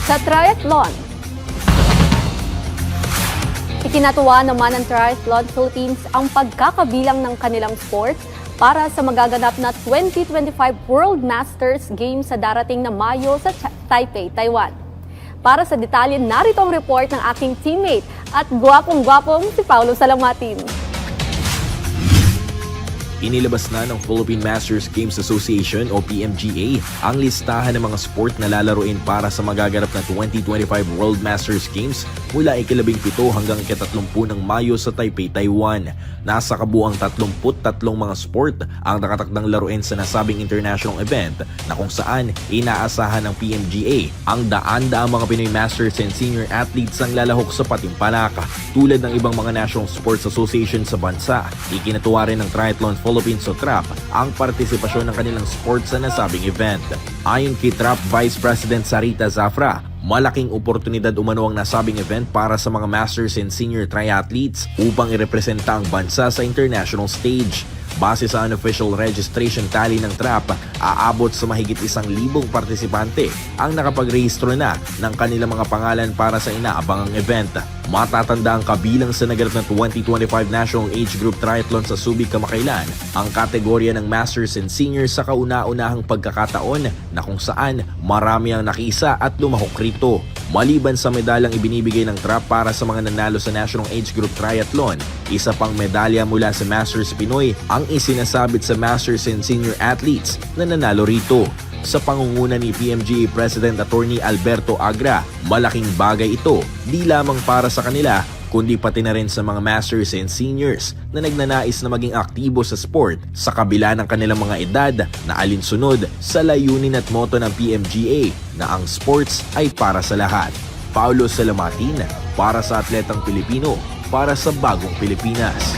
Sa triathlon, ikinatuwa naman ng Triathlon Philippines ang pagkakabilang ng kanilang sports para sa magaganap na 2025 World Masters Games sa darating na Mayo sa Taipei, Taiwan. Para sa detalye, narito ang report ng aking teammate at gwapong-gwapong si Paulo Salamatin. Inilabas na ng Philippine Masters Games Association o PMGA ang listahan ng mga sport na lalaruin para sa magaganap na 2025 World Masters Games mula ika-17 hanggang ika-30 ng Mayo sa Taipei, Taiwan. Nasa kabuuang 33 mga sport ang nakatakdang laruin sa nasabing international event na kung saan inaasahan ng PMGA ang daan-daang mga Pinoy Masters and Senior athletes ang lalahok sa patimpalak. Tulad ng ibang mga National Sports Association sa bansa, ikinatuwa rin ng Triathlon Philippines o TRAP ang partisipasyon ng kanilang sports sa nasabing event. Ayon kay TRAP Vice President Sarita Zafra, malaking oportunidad umano ang nasabing event para sa mga Masters and Senior triathletes upang irepresenta ang bansa sa international stage. Base sa unofficial registration tally ng TRAP, aabot sa mahigit 1,000 partisipante ang nakapagrehistro na ng kanilang mga pangalan para sa inaabangang event. Matatanda ang kabilang sa naganap na 2025 National Age Group Triathlon sa Subic kamakailan ang kategorya ng Masters and Seniors sa kauna-unahang pagkakataon na kung saan marami ang nakisa at lumahok rito. Maliban sa medalyang ibinibigay ng TRAP para sa mga nanalo sa National Age Group Triathlon, isa pang medalya mula sa Masters Pinoy ang isinasabit sa Masters and Senior athletes na nanalo rito. Sa pangunguna ni PMGA President Attorney Alberto Agra, malaking bagay ito di lamang para sa kanila kundi pati na rin sa mga Masters and Seniors na nagnanais na maging aktibo sa sport sa kabila ng kanilang mga edad na alinsunod sa layunin at motto ng PMGA na ang sports ay para sa lahat. Paulo Salamatin, para sa Atletang Pilipino, para sa Bagong Pilipinas.